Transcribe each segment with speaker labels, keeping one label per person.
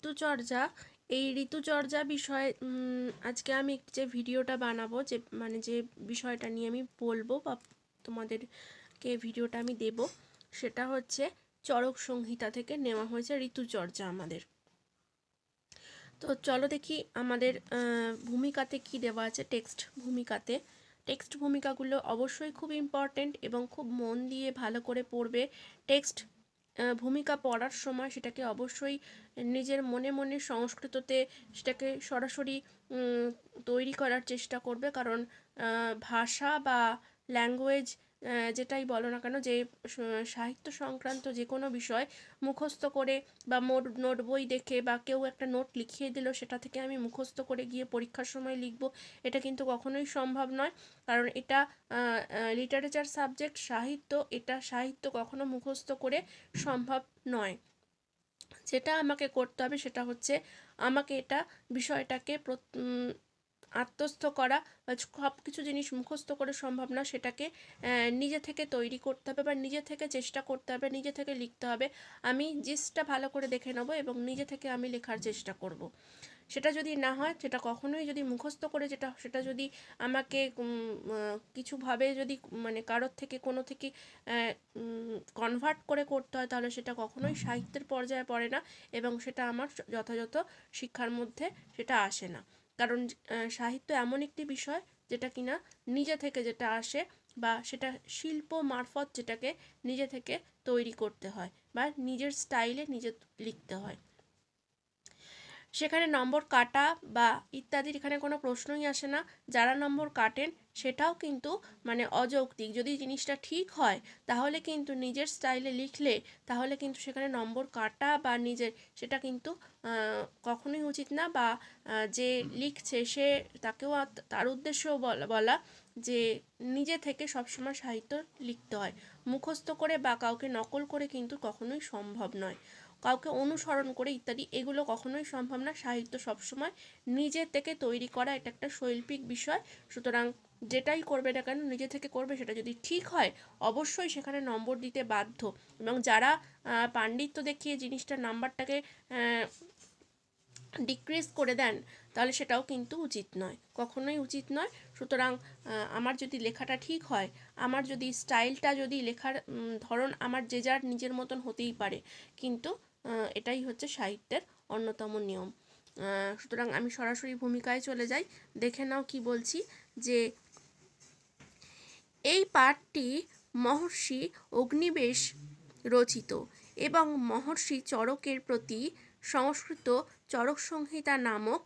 Speaker 1: ঋতুচর্যা, এই ঋতুচর্যা বিষয়ে আজকে আমি যে ভিডিওটা বানাবো, যে বিষয়টা নিয়ে আমি বলবো বা তোমাদেরকে ভিডিওটা আমি দেব, সেটা হচ্ছে চরক সংহিতা থেকে নেওয়া হয়েছে ঋতুচর্যা আমাদের। তো চলো দেখি আমাদের ভূমিকাতে কি দেওয়া আছে। টেক্সট ভূমিকাগুলো অবশ্যই খুব ইম্পর্টেন্ট এবং খুব মন দিয়ে ভালো করে পড়বে। টেক্সট ভূমিকা পড়ার সময় সেটাকে অবশ্যই নিজের মনে মনে সংস্কৃততে সেটাকে সরাসরি তৈরি করার চেষ্টা করবে, কারণ ভাষা বা ল্যাঙ্গুয়েজ যেটাই বলো না কেন, যে সাহিত্য সংক্রান্ত যে কোনো বিষয় মুখস্থ করে বা নোট বই দেখে বা কেউ একটা নোট লিখিয়ে দিল সেটা থেকে আমি মুখস্থ করে গিয়ে পরীক্ষার সময় লিখব, এটা কিন্তু কখনোই সম্ভব নয়। কারণ এটা লিটারেচার সাবজেক্ট, সাহিত্য কখনো মুখস্থ করে সম্ভব নয়। যেটা আমাকে করতে হবে সেটা হচ্ছে আমাকে বিষয়টাকে আত্মস্থ করা, সব কিছু জিনিস মুখস্থ করে সম্ভব না, সেটাকে নিজে থেকে তৈরি করতে হবে বা নিজে থেকে চেষ্টা করতে হবে, নিজে থেকে লিখতে হবে। আমি জিনিসটা ভালো করে দেখে নেবো এবং নিজে থেকে আমি লেখার চেষ্টা করব। সেটা যদি না হয়, সেটা কখনোই যদি মুখস্থ করে সেটা যদি আমাকে কিছুভাবে যদি কারোর থেকে কোনো থেকে কনভার্ট করে করতে হয়, তাহলে সেটা কখনোই সাহিত্যের পর্যায়ে পড়ে না এবং সেটা আমার যথাযথ শিক্ষার মধ্যে সেটা আসে না। কারণ সাহিত্য এমন একটি বিষয় যেটা কিনা নিজে থেকে যেটা আসে বা সেটা শিল্প মারফত যেটাকে নিজে থেকে তৈরি করতে হয় বা নিজের স্টাইলে নিজে লিখতে হয়। সেখানে নম্বর কাটা বা ইত্যাদির এখানে কোনো প্রশ্নই আসে না। যারা নম্বর কাটেন সেটাও কিন্তু অযৌক্তিক। যদি জিনিসটা ঠিক হয় তাহলে কিন্তু নিজের স্টাইলে লিখলে তাহলে কিন্তু সেখানে নম্বর কাটা বা সেটা কিন্তু কখনোই উচিত না। বা যে লিখছে তাকেও তার উদ্দেশ্যও বলা যে নিজে থেকে সবসময় সাহিত্য লিখতে হয়। মুখস্থ করে বা কাউকে নকল করে কিন্তু কখনোই সম্ভব নয়, কাউকে অনুসরণ করে ইত্যাদি এগুলো কখনোই সম্ভব না। সাহিত্য সবসময় নিজে থেকে তৈরি করা, এটা একটা শৈল্পিক বিষয়। সুতরাং যেটাই করবে না কেন নিজে থেকে করবে, সেটা যদি ঠিক হয় অবশ্যই সেখানে নম্বর দিতে বাধ্য। এবং যারা পাণ্ডিত্য দেখিয়ে জিনিসটার নাম্বারটাকে ডিক্রিজ করে দেন তাহলে সেটাও কিন্তু উচিত নয়, কখনোই উচিত নয়। সুতরাং আমার যদি লেখাটা ঠিক হয়, আমার যদি স্টাইলটা, যদি লেখার ধরন আমার যে যার নিজের মতন হতেই পারে, কিন্তু এটাই হচ্ছে সাহিত্যের অন্যতম নিয়ম। সুতরাং আমি সরাসরি ভূমিকায় চলে যাই, দেখে নাও কি বলছি। যে এই পাঠটি মহর্ষি অগ্নিবেশ রচিত এবং মহর্ষি চরকের প্রতি সংস্কৃত চরক সংহিতা নামক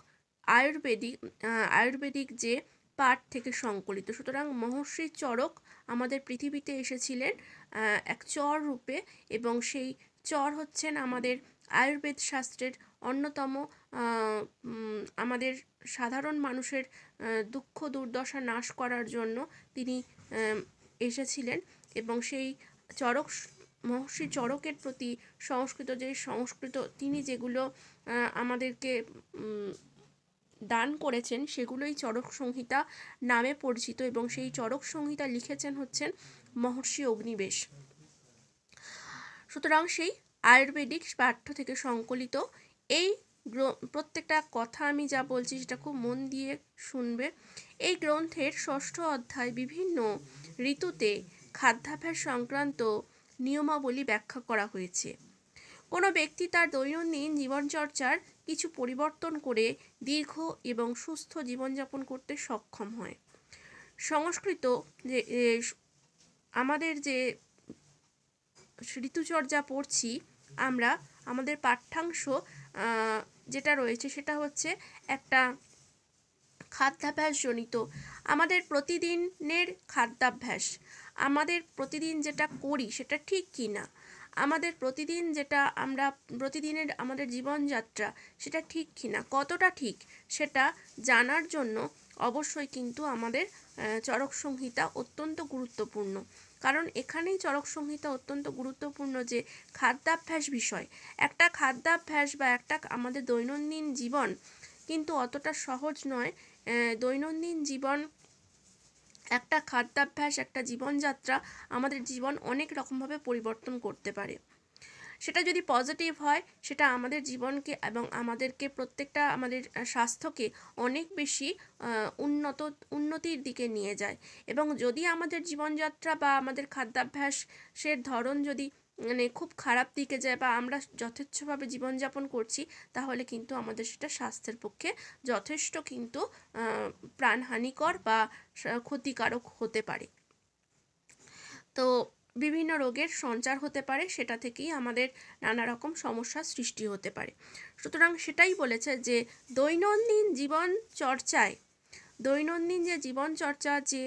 Speaker 1: আয়ুর্বেদিক যে পাঠ থেকে সংকলিত। সুতরাং মহর্ষি চরক আমাদের পৃথিবীতে এসেছিলেন এক চর রূপে, এবং সেই চর হচ্ছেন আমাদের আয়ুর্বেদ শাস্ত্রের অন্যতম, আমাদের সাধারণ মানুষের দুঃখ দুর্দশা নাশ করার জন্য তিনি এসেছিলেন। এবং সেই মহর্ষি চরকের প্রতি সংস্কৃত তিনি যেগুলো আমাদেরকে দান করেছেন সেগুলোই চরক সংহিতা নামে পরিচিত, এবং সেই চরক সংহিতা লিখেছেন হচ্ছেন মহর্ষি অগ্নিবেশ। সুতরাং সেই আয়ুর্বেদিক পাঠ্য থেকে সংকলিত এই প্রত্যেকটা কথা আমি যা বলছি সেটা খুব মন দিয়ে শুনবে। এই গ্রন্থের ষষ্ঠ অধ্যায় বিভিন্ন ঋতুতে খাদ্যাভ্যাস সংক্রান্ত নিয়মাবলী ব্যাখ্যা করা হয়েছে। কোনো ব্যক্তি তার দৈনন্দিন জীবনচর্চার কিছু পরিবর্তন করে দীর্ঘ এবং সুস্থ জীবনযাপন করতে সক্ষম হয়। সংস্কৃত যে আমাদের যে ঋতুচর্যা পড়ছি আমরা, আমাদের পাঠ্যাংশ যেটা রয়েছে সেটা হচ্ছে একটা খাদ্যাভ্যাস জনিত। আমাদের প্রতিদিনের খাদ্যাভ্যাস, আমাদের প্রতিদিন যেটা করি সেটা ঠিক কি না, আমাদের প্রতিদিন যেটা আমরা প্রতিদিনের আমাদের জীবনযাত্রা সেটা ঠিক কি না, কতটা ঠিক, সেটা জানার জন্য অবশ্যই কিন্তু আমাদের চরক সংহিতা অত্যন্ত গুরুত্বপূর্ণ। কারণ এখানেই চরক সংহিতা অত্যন্ত গুরুত্বপূর্ণ যে খাদ্যাভ্যাস বিষয়, একটা খাদ্যাভ্যাস বা একটা আমাদের দৈনন্দিন জীবন কিন্তু অতটা সহজ নয়। দৈনন্দিন জীবন, একটা খাদ্যাভ্যাস, একটা জীবনযাত্রা আমাদের জীবন অনেক রকমভাবে পরিবর্তন করতে পারে। সেটা যদি পজিটিভ হয় সেটা আমাদের জীবনকে এবং আমাদেরকে প্রত্যেকটা আমাদের স্বাস্থ্যকে অনেক বেশি উন্নতির দিকে নিয়ে যায়। এবং যদি আমাদের জীবনযাত্রা বা আমাদের খাদ্যাভ্যাসের ধরন যদি মানে খুব খারাপ দিকে যায় বা আমরা যথেচ্ছভাবে জীবনযাপন করছি, তাহলে কিন্তু আমাদের সেটা স্বাস্থ্যের পক্ষে যথেষ্ট কিন্তু প্রাণহানিকর বা ক্ষতিকারক হতে পারে। তো বিভিন্ন রোগের সঞ্চার হতে পারে, সেটা থেকেই আমাদের নানা রকম সমস্যার সৃষ্টি হতে পারে। সুতরাং সেটাই বলেছে যে দৈনন্দিন যে জীবন চর্চা যে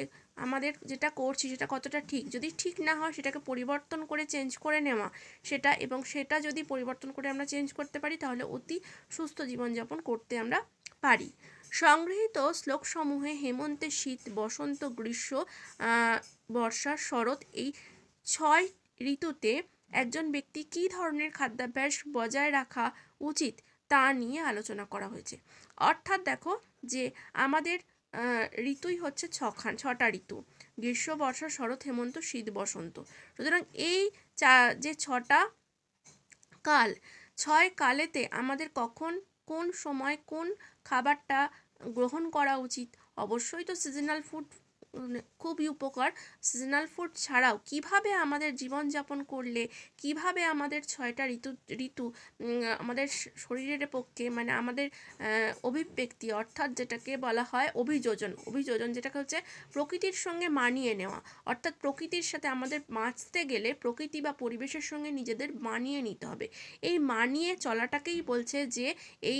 Speaker 1: আমাদের যেটা করছি সেটা কতটা ঠিক, যদি ঠিক না হয় সেটাকে পরিবর্তন করে চেঞ্জ করে নেওয়া সেটা, এবং সেটা যদি পরিবর্তন করে আমরা চেঞ্জ করতে পারি তাহলে অতি সুস্থ জীবনযাপন করতে আমরা পারি। সংগৃহীত শ্লোকসমূহে হেমন্তে শীত, বসন্ত, গ্রীষ্ম, বর্ষা, শরৎ এই 6 ঋতুতে একজন ব্যক্তি কী ধরনের খাদ্যাভ্যাস বজায় রাখা উচিত তা নিয়ে আলোচনা করা হয়েছে। অর্থাৎ দেখো যে আমাদের ঋতুই হচ্ছে 6টা ঋতু: গ্রীষ্ম, বর্ষা, শরৎ, হেমন্ত, শীত, বসন্ত। সুতরাং এই যে 6টা কাল, 6 কালেতে আমাদের কখন কোন সময় কোন খাবারটা গ্রহণ করা উচিত। অবশ্যই তো সিজনাল ফুড খুবই উপকার। সিজনাল ফুড ছাড়াও কিভাবে আমাদের জীবনযাপন করলে, কিভাবে আমাদের 6টা ঋতু আমাদের শরীরের পক্ষে মানে আমাদের অভিব্যক্তি, অর্থাৎ যেটাকে বলা হয় অভিযোজন যেটাকে হচ্ছে প্রকৃতির সঙ্গে মানিয়ে নেওয়া। অর্থাৎ প্রকৃতির সাথে আমাদের বাঁচতে গেলে প্রকৃতি বা পরিবেশের সঙ্গে নিজেদের মানিয়ে নিতে হবে। এই মানিয়ে চলাটাকেই বলছে যে এই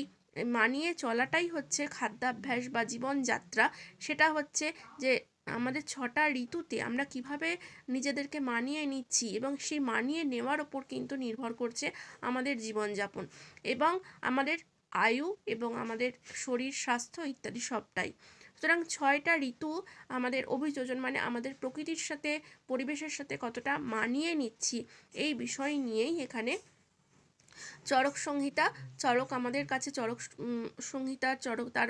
Speaker 1: মানিয়ে চলাটাই হচ্ছে খাদ্যাভ্যাস বা জীবনযাত্রা। সেটা হচ্ছে যে আমাদের 6টা ঋতুতে আমরা কিভাবে নিজেদেরকে মানিয়ে নিচ্ছি, এবং সেই মানিয়ে নেওয়ার ওপর কিন্তু নির্ভর করছে আমাদের জীবনযাপন এবং আমাদের আয়ু এবং আমাদের শরীর স্বাস্থ্য ইত্যাদি সবটাই। সুতরাং 6টা ঋতু আমাদের অভিযোজন মানে আমাদের প্রকৃতির সাথে পরিবেশের সাথে কতটা মানিয়ে নিচ্ছি এই বিষয় নিয়েই এখানে চরক আমাদের কাছে চরক সংহিতার তার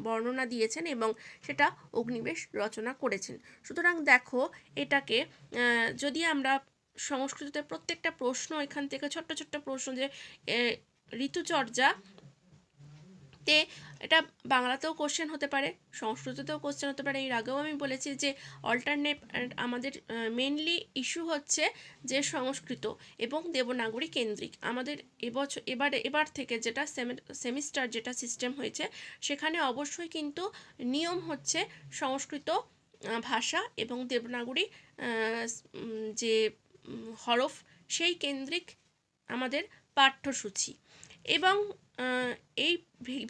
Speaker 1: বর্ণনা দিয়েছেন এবং সেটা অগ্নিবেশ রচনা করেছেন। সুতরাং দেখো এটাকে যদি আমরা সংস্কৃততে প্রত্যেকটা প্রশ্ন এখান থেকে ছোট্ট ছোট্ট প্রশ্ন যে ঋতুচর্যা তে, এটা বাংলাতেও কোশ্চেন হতে পারে, সংস্কৃততেও কোশ্চেন হতে পারে। এর আগেও আমি বলেছি যে অল্টারনেট আমাদের মেনলি ইস্যু হচ্ছে যে সংস্কৃত এবং দেবনাগরী কেন্দ্রিক। আমাদের এবার থেকে যেটা সেমিস্টার যেটা সিস্টেম হয়েছে সেখানে অবশ্যই কিন্তু নিয়ম হচ্ছে সংস্কৃত ভাষা এবং দেবনাগরী যে হরফ সেই কেন্দ্রিক আমাদের পাঠ্যসূচি, এবং এই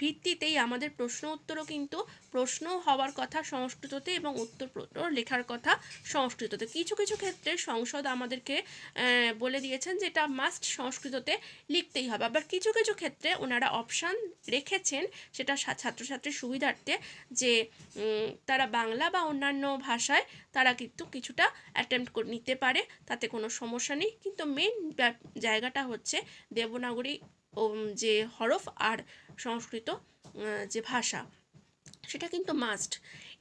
Speaker 1: ভিত্তিতেই আমাদের প্রশ্ন উত্তরও কিন্তু প্রশ্ন হওয়ার কথা সংস্কৃততে এবং উত্তর লেখার কথা সংস্কৃততে। কিছু কিছু ক্ষেত্রে সংসদ আমাদেরকে বলে দিয়েছেন যে এটা মাস্ট সংস্কৃততে লিখতেই হবে, আবার কিছু কিছু ক্ষেত্রে ওনারা অপশান রেখেছেন সেটা ছাত্রছাত্রীর সুবিধার্থে যে তারা বাংলা বা অন্যান্য ভাষায় তারা কিন্তু কিছুটা অ্যাটেম্প্ট করে নিতে পারে, তাতে কোনো সমস্যা নেই। কিন্তু মেন জায়গাটা হচ্ছে দেবনাগরী যে হরফ আর সংস্কৃত যে ভাষা সেটা কিন্তু মাস্ট।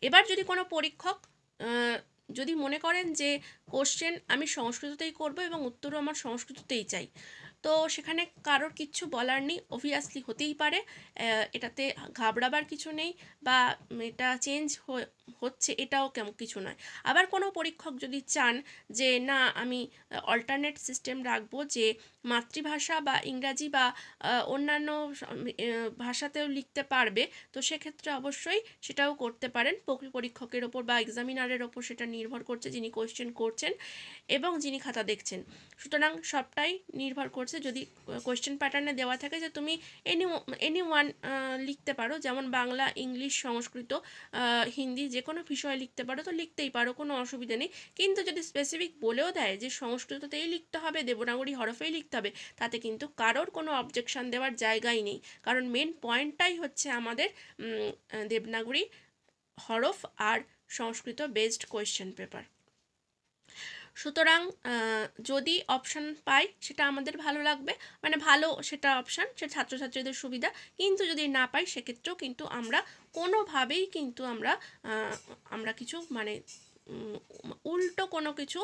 Speaker 1: এবার যদি কোনো পরীক্ষক যদি মনে করেন যে কোশ্চেন আমি সংস্কৃততেই করব এবং উত্তরও আমার সংস্কৃততেই চাই, তো সেখানে কারোর কিচ্ছু বলার নেই, অবভিয়াসলি হতেই পারে, এটাতে ঘাবড়াবার কিছু নেই বা এটা চেঞ্জ হচ্ছে এটাও কেমন কিছু নয়। আবার কোনো পরীক্ষক যদি চান যে না আমি অল্টারনেট সিস্টেম রাখবো যে মাতৃভাষা বা ইংরাজি বা অন্যান্য ভাষাতেও লিখতে পারবে, তো সেক্ষেত্রে অবশ্যই সেটাও করতে পারেন। পরীক্ষকের ওপর বা এক্সামিনারের ওপর সেটা নির্ভর করছে যিনি কোয়েশ্চেন করছেন এবং যিনি খাতা দেখছেন। সুতরাং সবটাই নির্ভর করছে, যদি কোয়েশ্চেন প্যাটার্নে দেওয়া থাকে যে তুমি এনি ওয়ান লিখতে পারো, যেমন বাংলা, ইংলিশ, সংস্কৃত, হিন্দি যে কোনো বিষয়ে লিখতে পারো, তো লিখতেই পারো, কোনো অসুবিধা নেই। কিন্তু যদি স্পেসিফিক বলেও দেয় যে সংস্কৃততেই লিখতে হবে, দেবনাগরী হরফেই লিখতে হবে, তাতে কিন্তু কারোর কোনো অবজেকশন দেওয়ার জায়গাই নেই, কারণ মেন পয়েন্টটাই হচ্ছে আমাদের দেবনাগরী হরফ আর সংস্কৃত বেসড কোয়েশ্চেন পেপার। সুতরাং যদি অপশান পাই সেটা আমাদের ভালো লাগবে, মানে ভালো সেটা অপশান, সেটা ছাত্রছাত্রীদের সুবিধা। কিন্তু যদি না পাই সেক্ষেত্রেও কিন্তু আমরা কোনোভাবেই কিন্তু আমরা কিছু মানে উল্টো কোনো কিছু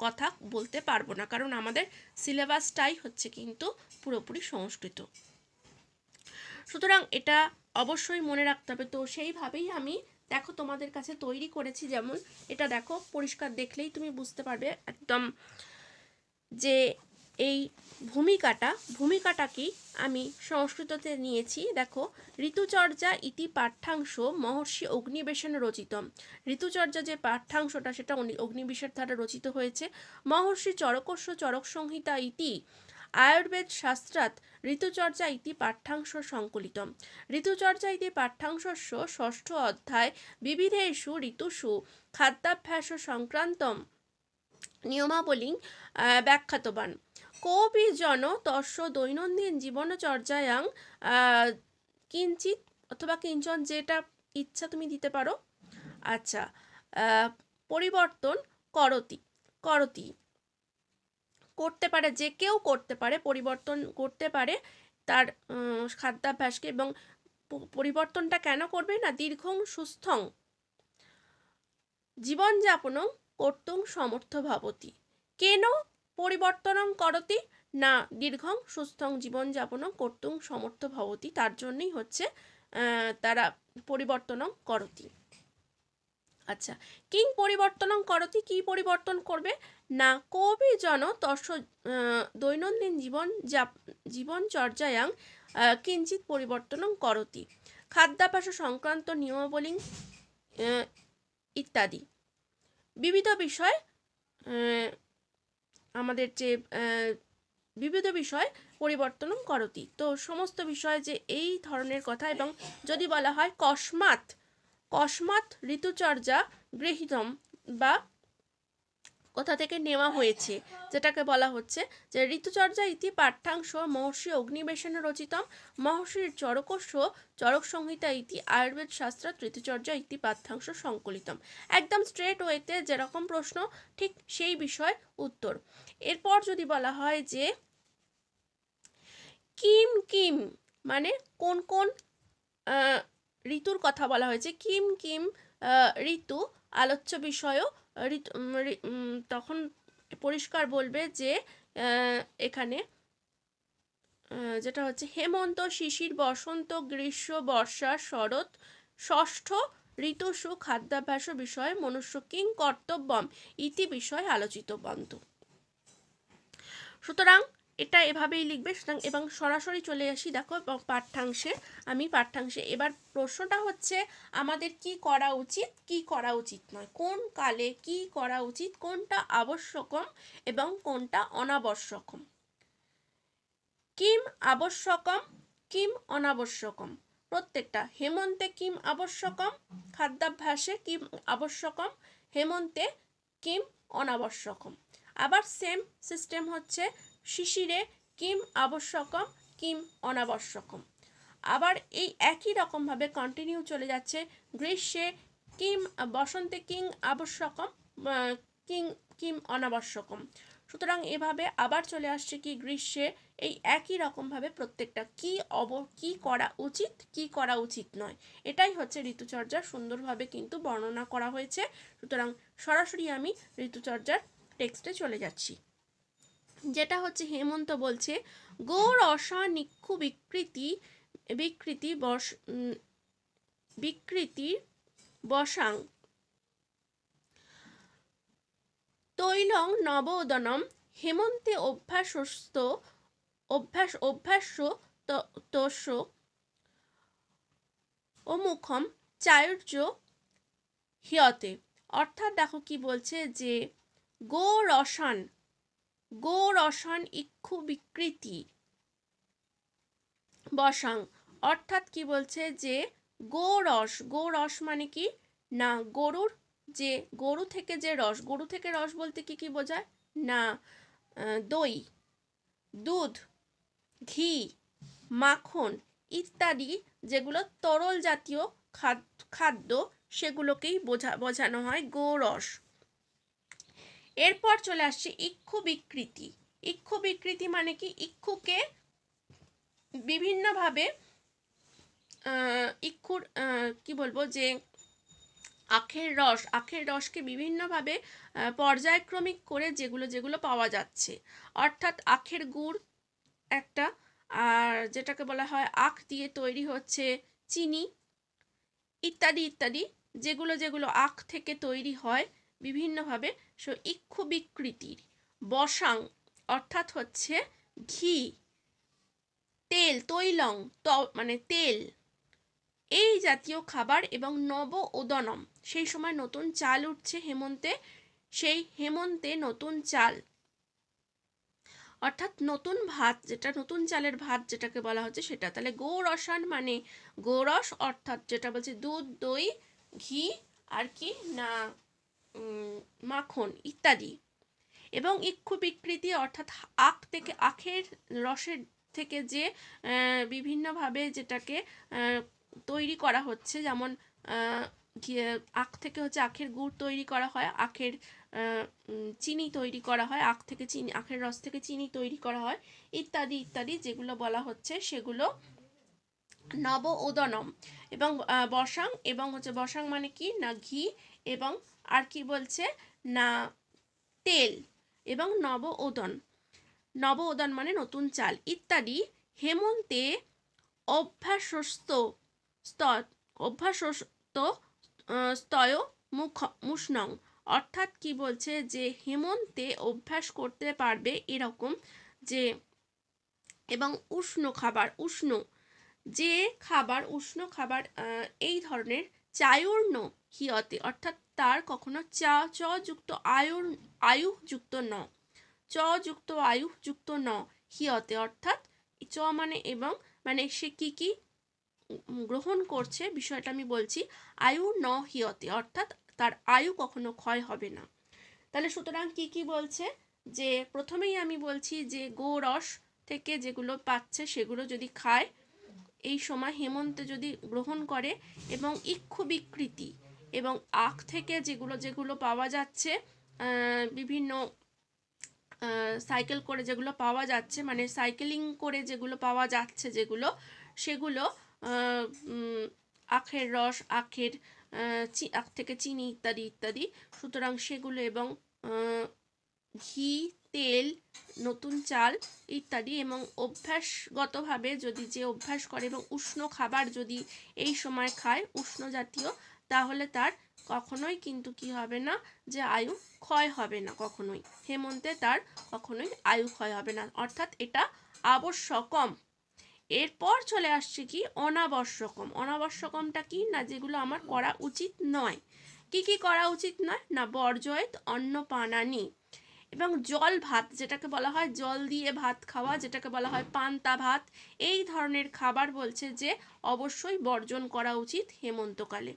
Speaker 1: কথা বলতে পারবো না, কারণ আমাদের সিলেবাসটাই হচ্ছে কিন্তু পুরোপুরি সংস্কৃত। সুতরাং এটা অবশ্যই মনে রাখতে হবে। তো সেইভাবেই আমি দেখো তোমাদের কাছে তৈরি করেছি। যেমন এটা দেখো, পরিষ্কার দেখলেই তুমি বুঝতে পারবে একদম যে এই ভূমিকাটা কি আমি সংস্কৃততে নিয়েছি। দেখো, ঋতুচর্যা ইতি পাঠ্যাংশ মহর্ষি অগ্নিবেশন রচিত। ঋতুচর্যা যে পাঠ্যাংশটা সেটা অগ্নিবেশের দ্বারা রচিত হয়েছে। মহর্ষি চরকস্য চরক সংহিতা ইতি আয়ুর্বেদ শাস্ত্রাৎ ঋতুচর্যা ইতি পাঠ্যাংশ সংকলিতম। ঋতুচর্যা ইতি পাঠ্যাংশস্য ষষ্ঠ অধ্যায় বিবিধেষু ঋতুষু খাদ্যাভ্যাস সংক্রান্তম নিয়মাবলী ব্যাখ্যাতবান। কোপি জন তস্য দৈনন্দিন জীবনচর্যায়াং কিঞ্চিত অথবা কিঞ্চন, যেটা ইচ্ছা তুমি দিতে পারো। আচ্ছা, পরিবর্তন করতি করতে পারে, যে কেউ করতে পারে, পরিবর্তন করতে পারে তার খাদ্যাভ্যাসকে। এবং পরিবর্তনটা কেন করবে না, দীর্ঘং সুস্থং জীবনযাপনং কর্তুং সমর্থ ভবতি। কেন পরিবর্তনং করতি না, দীর্ঘং সুস্থং জীবনযাপনং কর্তুং সমর্থ ভবতি, তার জন্যই হচ্ছে তারা পরিবর্তনং করতি। আচ্ছা, কিং পরিবর্তনং করতি, কি পরিবর্তন করবে না, কবি জন তস্য দৈনন্দিন জীবনচর্যায়াং কিঞ্চিত পরিবর্তনং করতি খাদ্যাভ্যাস সংক্রান্ত নিয়মাবলী ইত্যাদি বিবিধ বিষয়, আমাদের যে বিবিধ বিষয় পরিবর্তন করতি। তো সমস্ত বিষয় যে এই ধরনের কথা। এবং যদি বলা হয় কস্মাৎ ঋতুচর্যা গৃহীতম, বা কোথা থেকে নেওয়া হয়েছে, যেটাকে বলা হচ্ছে যে ঋতুচর্যা ইতি পাঠ্যাংশ মহর্ষি অগ্নিবেশন রচিতম। মহর্ষির চরকস্য চরক সংহিতা ইতি আয়ুর্বেদ শাস্ত্রাৎ ঋতুচর্যা ইতি পাঠ্যাংশ সংকলিতম। একদম স্ট্রেট ওয়েতে যেরকম প্রশ্ন ঠিক সেই বিষয় উত্তর। এরপর যদি বলা হয় যে কিম মানে কোন কোন ঋতুর কথা বলা হয়েছে, কিম ঋতু আলোচ্য বিষয়ও তখন পরিষ্কার বলবে যে এখানে যেটা হচ্ছে হেমন্ত শিশির বসন্ত গ্রীষ্ম বর্ষা শরৎ ষষ্ঠ ঋতুষু খাদ্যাভ্যাস বিষয়ে মনুষ্য কিং কর্তব্যম ইতি বিষয় আলোচিত বন্ত। সুতরাং এটা এভাবেই লিখবে। সুতরাং এবং সরাসরি চলে আসি দেখো পাঠ্যাংশে। আমি পাঠ্যাংশে এবার প্রশ্নটা হচ্ছে আমাদের কি করা উচিত, কি করা উচিত নয়, কোন কালে কি করা উচিত, কোনটা আবশ্যকম এবং কোনটা অনাবশ্যকম। কিম আবশ্যকম কিম অনাবশ্যকম, প্রত্যেকটা। হেমন্তে কিম আবশ্যকম, খাদ্যাভ্যাসে কিম আবশ্যকম, হেমন্তে কিম অনাবশ্যকম। আবার সেম সিস্টেম হচ্ছে শিশিরে কিম আবশ্যকম কিম অনাবশ্যকম। আবার এই একই রকমভাবে কন্টিনিউ চলে যাচ্ছে গ্রীষ্মে কিম, বসন্তে কিং আবশ্যকম কিম অনাবশ্যকম। সুতরাং এভাবে আবার চলে আসছে কি গ্রীষ্মে এই একই রকমভাবে প্রত্যেকটা কি করা উচিত কি করা উচিত নয়, এটাই হচ্ছে ঋতুচর্যার সুন্দরভাবে কিন্তু বর্ণনা করা হয়েছে। সুতরাং সরাসরি আমি ঋতুচর্যার টেক্সটে চলে যাচ্ছি। যেটা হচ্ছে হেমন্ত বলছে গৌর অসানিক্ষু বিকৃতি বসাং তৈলং নবোদনম হেমন্তে অভ্যাস্য তস্য অমুখম চায়ুর্য হিয়তে। অর্থাৎ দেখো কি বলছে যে গো রসান ইক্ষু বিকৃতি বসাং, অর্থাৎ কি বলছে যে গো রস মানে কি না, গরুর যে গরু থেকে যে রস, গরু থেকে রস বলতে কি কি বোঝায় না, দই, দুধ, ঘি, মাখন ইত্যাদি যেগুলো তরল জাতীয় খাদ্য সেগুলোকেই বোঝানো হয় গোরস। এরপর চলে আসছে ইক্ষু বিকৃতি মানে কি, ইক্ষুকে বিভিন্নভাবে ইক্ষুর কি বলবো যে আখের রসকে বিভিন্নভাবে পর্যায়ক্রমিক করে যেগুলো যেগুলো পাওয়া যাচ্ছে, অর্থাৎ আখের গুড় একটা, আর যেটাকে বলা হয় আখ দিয়ে তৈরি হচ্ছে চিনি, ইত্যাদি ইত্যাদি, যেগুলো যেগুলো আখ থেকে তৈরি হয় বিভিন্নভাবে। ইক্ষু বিকৃতির বসাং অর্থাৎ হচ্ছে ঘি, তেল, তৈলং মানে তেল, এই জাতীয় খাবার, এবং নব ওদনম, সেই সময় নতুন চাল উঠছে হেমন্তে, সেই হেমন্তে নতুন চাল অর্থাৎ নতুন ভাত, যেটা নতুন চালের ভাত যেটাকে বলা হচ্ছে সেটা। তাহলে গৌরসান মানে গৌরস অর্থাৎ যেটা বলছে দুধ, দই, ঘি, আর কি না মাখন ইত্যাদি। এবং ইক্ষু বিকৃতি অর্থাৎ আখের রসের থেকে যে বিভিন্নভাবে যেটাকে তৈরি করা হচ্ছে, যেমন আখ থেকে হচ্ছে আখের গুড় তৈরি করা হয়, আখের চিনি তৈরি করা হয়, আখের রস থেকে চিনি তৈরি করা হয়, ইত্যাদি ইত্যাদি, যেগুলো বলা হচ্ছে সেগুলো নব ওদনম। এবং বসাং, এবং হচ্ছে বসাং মানে কি না ঘি, এবং আর কি বলছে না তেল, এবং নব ওদন মানে নতুন চাল ইত্যাদি হেমন্তে অভ্যাসস্থ স্তয় মুষ্ণং, অর্থাৎ কি বলছে যে হেমন্তে অভ্যাস করতে পারবে এরকম যে, এবং উষ্ণ খাবার, উষ্ণ খাবার এই ধরনের চায়ুর্ণ হিয়তে, অর্থাৎ তার কখনো যুক্ত আয়ুযুক্ত ন, যুক্ত আয়ুযুক্ত ন, হিয়তে অর্থাৎ চ মানে এবং, মানে সে কি কি গ্রহণ করছে বিষয়টা আমি বলছি, আয়ু ন হিয়তে অর্থাৎ তার আয়ু কখনো ক্ষয় হবে না। তাহলে সুতরাং কি কি বলছে, যে প্রথমেই আমি বলছি যে গোরস থেকে যেগুলো পাচ্ছে সেগুলো যদি খায় এই সময় হেমন্তে যদি গ্রহণ করে, এবং ইক্ষু বিকৃতি এবং আখ থেকে যেগুলো যেগুলো পাওয়া যাচ্ছে বিভিন্ন সাইকেল করে যেগুলো পাওয়া যাচ্ছে, মানে সাইকেলিং করে যেগুলো পাওয়া যাচ্ছে সেগুলো আখের রস, আখ থেকে চিনি ইত্যাদি ইত্যাদি, সুতরাং সেগুলো, এবং ঘি, তেল, নতুন চাল ইত্যাদি, এবং অভ্যাসগতভাবে যদি যে অভ্যাস করে এবং উষ্ণ খাবার যদি এই সময় খায় উষ্ণ জাতীয়, তাহলে তার কখনোই কিন্তু কি হবে না, যে আয়ু ক্ষয় হবে না, কখনোই হেমন্তে তার কখনোই আয়ু ক্ষয় হবে না, অর্থাৎ এটা আবশ্যকম। এরপর চলে আসছে কি অনাবশ্যকম। অনাবশ্যকমটা কি না, যেগুলো আমার করা উচিত নয়। কি কি করা উচিত নয় না, বর্জয়িত অন্নপানানি, এবং জল ভাত, যেটাকে বলা হয় জল দিয়ে ভাত খাওয়া, যেটাকে বলা হয় পান্তা ভাত, এই ধরনের খাবার বলছে যে অবশ্যই বর্জন করা উচিত হেমন্তকালে।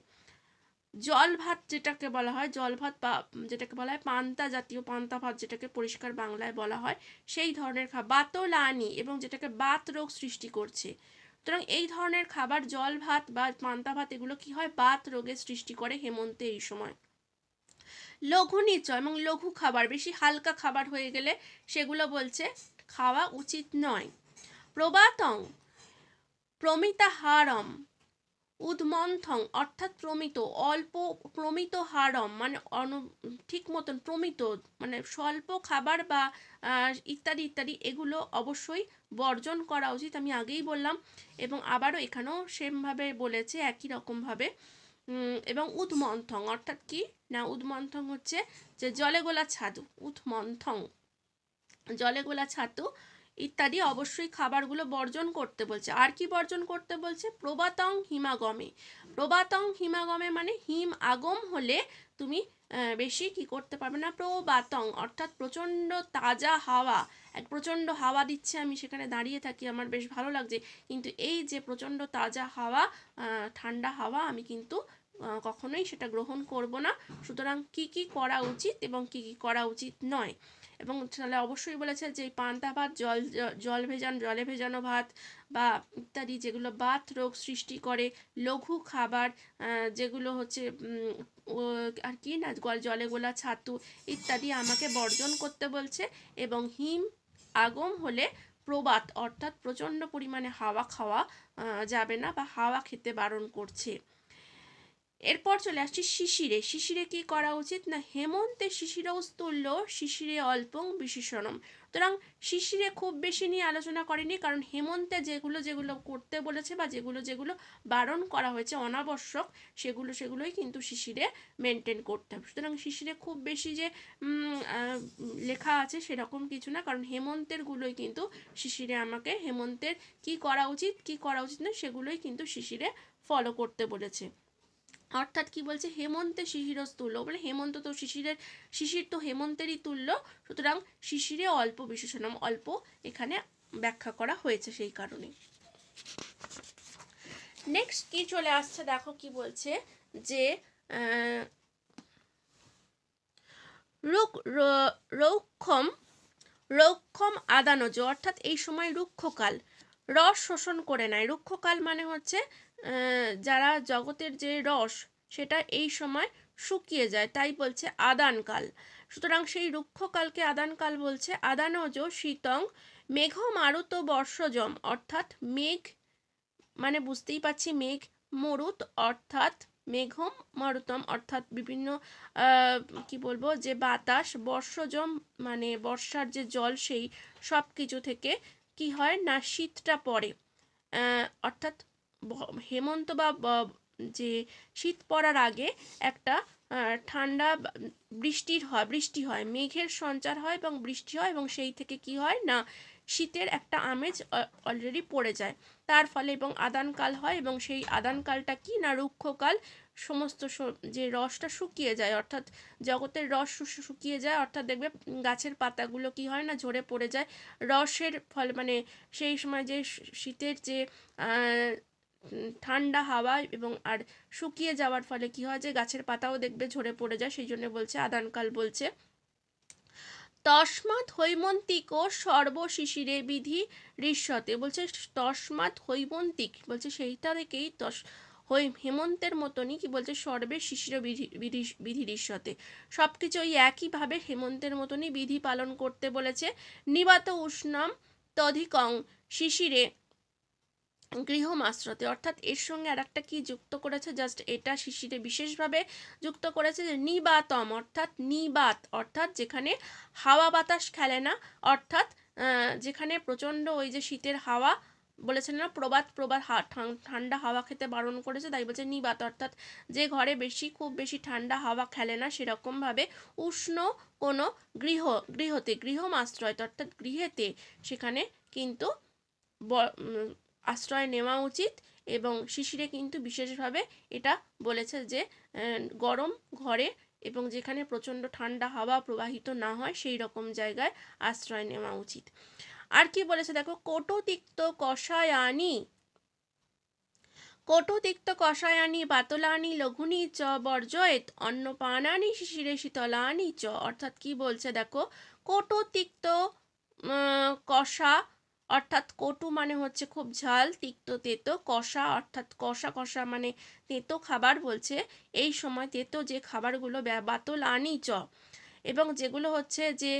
Speaker 1: জল ভাত যেটাকে বলা হয়, জল ভাত বা যেটাকে বলা হয় পান্তা জাতীয়, পান্তা ভাত যেটাকে পরিষ্কার বাংলায় বলা হয়, সেই ধরনের বাতলানি, এবং যেটাকে বাত রোগ সৃষ্টি করছে। সুতরাং এই ধরনের খাবার জল ভাত বা পান্তা ভাত এগুলো কি হয়, বাত রোগের সৃষ্টি করে হেমন্তে এই সময়। লঘু নিচয় এবং লঘু খাবার, বেশি হালকা খাবার হয়ে গেলে সেগুলো বলছে খাওয়া উচিত নয়। প্রবাতং প্রমিতাহারম উদ্মন্থং অর্থাৎ অল্প প্রমিত হারম মানে ঠিক মতন প্রমিত মানে স্বল্প খাবার বা ইত্যাদি ইত্যাদি, এগুলো অবশ্যই বর্জন করা উচিত, আমি আগেই বললাম, এবং আবারও এখানেও সেমভাবে বলেছে একই রকমভাবে। এবং উদ্মন্থং অর্থাৎ কি না, উদ্মন্থং হচ্ছে যে জলে গোলা ছাতু, উদ্মন্থং জলে গোলা ছাতু ইত্যাদি অবশ্যই খাবারগুলো বর্জন করতে বলছে। আর কি বর্জন করতে বলছে, প্রবাতং হিমাগমে। প্রবাতং হিমাগমে মানে হিম আগম হলে তুমি বেশি কি করতে পারবে না, প্রবাতং অর্থাৎ প্রচণ্ড তাজা হাওয়া, এক প্রচণ্ড হাওয়া দিচ্ছে, আমি সেখানে দাঁড়িয়ে থাকি, আমার বেশ ভালো লাগছে, কিন্তু এই যে প্রচণ্ড তাজা হাওয়া, ঠান্ডা হাওয়া, আমি কিন্তু কখনোই সেটা গ্রহণ করব না। সুতরাং কি কি করা উচিত এবং কি কি করা উচিত নয়, এবং তাহলে অবশ্যই বলেছে যে পান্তা ভাত, জলে ভেজানো ভাত বা ইত্যাদি যেগুলো বাত রোগ সৃষ্টি করে, লঘু খাবার যেগুলো হচ্ছে আর কি না জলে গোলা ছাতু ইত্যাদি আমাকে বর্জন করতে বলছে, এবং হিম আগম হলে প্রবাত অর্থাৎ প্রচণ্ড পরিমাণে হাওয়া খাওয়া যাবে না বা হাওয়া খেতে বারণ করছে। এরপর চলে আসছি শিশিরে। শিশিরে কি করা উচিত না হেমন্তে শিশিরৌস্তুল্য শিশিরে অল্পং বিশেষণম। সুতরাং শিশিরে খুব বেশি নিয়ে আলোচনা করেনি, কারণ হেমন্তে যেগুলো যেগুলো করতে বলেছে বা যেগুলো যেগুলো বারণ করা হয়েছে অনাবশ্যক সেগুলোই কিন্তু শিশিরে মেনটেন করতে হবে। সুতরাং শিশিরে খুব বেশি যে লেখা আছে সেরকম কিছু না, কারণ হেমন্তের গুলোই কিন্তু শিশিরে আমাকে হেমন্তের কি করা উচিত কি করা উচিত না সেগুলোই কিন্তু শিশিরে ফলো করতে বলেছে। অর্থাৎ কি বলছে হেমন্তে শিশিরস তুল্য, মানে হেমন্ত তো শিশির তো হেমন্তেরই তুল্য, সুতরাং শিশিরে অল্প বিশেষণম, অল্প এখানে ব্যাখ্যা করা হয়েছে সেই কারণে। নেক্সট কি চলে আসছে দেখো কি বলছে যে রৌক্ষম রৌক্ষম আদানজ, অর্থাৎ এই সময় রুক্ষকাল রস শোষণ করে নেয়। রুক্ষকাল মানে হচ্ছে যারা জগতের যে রস সেটা এই সময় শুকিয়ে যায়, তাই বলছে আদানকাল। সুতরাং সেই রুক্ষকালকে আদানকাল বলছে। আদানজ শীতং মেঘ মারুত বর্ষজম, অর্থাৎ মেঘ মানে বুঝতেই পারছি মেঘ মরুত, অর্থাৎ মেঘম মারুতম অর্থাৎ বিভিন্ন কি বলবো যে বাতাস, বর্ষজম মানে বর্ষার যে জল সেই সব কিছু থেকে কি হয় না শীতটা পড়ে। অর্থাৎ হেমন্ত বা যে শীত পড়ার আগে একটা ঠান্ডা বৃষ্টি হয়, মেঘের সঞ্চার হয় এবং বৃষ্টি হয়, এবং সেই থেকে কি হয় না শীতের একটা আমেজ অলরেডি পড়ে যায় তার ফলে, এবং আদানকাল হয়, এবং সেই আদানকালটা কি না রুক্ষকাল। সমস্ত যে রসটা শুকিয়ে যায়, অর্থাৎ জগতের রস শুকিয়ে যায়, অর্থাৎ দেখবে গাছের পাতাগুলো কি হয় না ঝরে পড়ে যায় রসের ফলে, মানে সেই সময় যে শীতের যে ঠান্ডা হাওয়া এবং আর শুকিয়ে যাওয়ার ফলে কি হয় যে গাছের পাতাও দেখবে ঝরে পড়ে যায়, সেই জন্য বলছে আদানকাল বলছে। তস্মাৎ হৈমন্তিক ও সর্বশিশিরে বিধি ঋষ্যতে, বলছে তস্মাৎ হৈমন্তিক বলছে সেইটা থেকেই হেমন্তের মতনই কি বলছে সর্বে শিশির বিধি ঋষ্যতে, সব কিছু ওই একইভাবে হেমন্তের মতনই বিধি পালন করতে বলেছে। নিবাত উষ্ণম তধিকং শিশিরে গৃহমাশ্রতে, অর্থাৎ এর সঙ্গে আর একটা কি যুক্ত করেছে, জাস্ট এটা শিশিরে বিশেষভাবে যুক্ত করেছে যে নিবাতম, অর্থাৎ নিবাত অর্থাৎ যেখানে হাওয়া বাতাস খেলে না, অর্থাৎ যেখানে প্রচণ্ড ওই যে শীতের হাওয়া বলেছেন না প্রবাদ ঠান্ডা হাওয়া খেতে বারণ করেছে, তাই বলছে নিবাত, অর্থাৎ যে ঘরে খুব বেশি ঠান্ডা হাওয়া খেলে না সেরকমভাবে উষ্ণ কোনো গৃহতে গৃহমাশ্রয় অর্থাৎ গৃহেতে সেখানে কিন্তু আশ্রয় নেওয়া উচিত। এবং শিশিরে কিন্তু বিশেষভাবে এটা বলেছে যে গরম ঘরে এবং যেখানে প্রচণ্ড ঠান্ডা হাওয়া প্রবাহিত না হয় সেই রকম জায়গায় আশ্রয় নেওয়া উচিত। আর কি বলেছে দেখো কটুতিক্ত কষায়ানি বাতলানি লঘুনি চ বর্জয়েত অন্নপানানি শিশিরে শীতলানি চ, অর্থাৎ কি বলছে দেখো কটুতিক্ত কষা, অর্থাৎ কটু মানে হচ্ছে খুব ঝাল, তিক্ত তেতো, কষা অর্থাৎ কষা কষা মানে তেতো খাবার বলছে। এই সময় তেতো যে খাবারগুলো বাতলানি চ, এবং যেগুলো হচ্ছে যে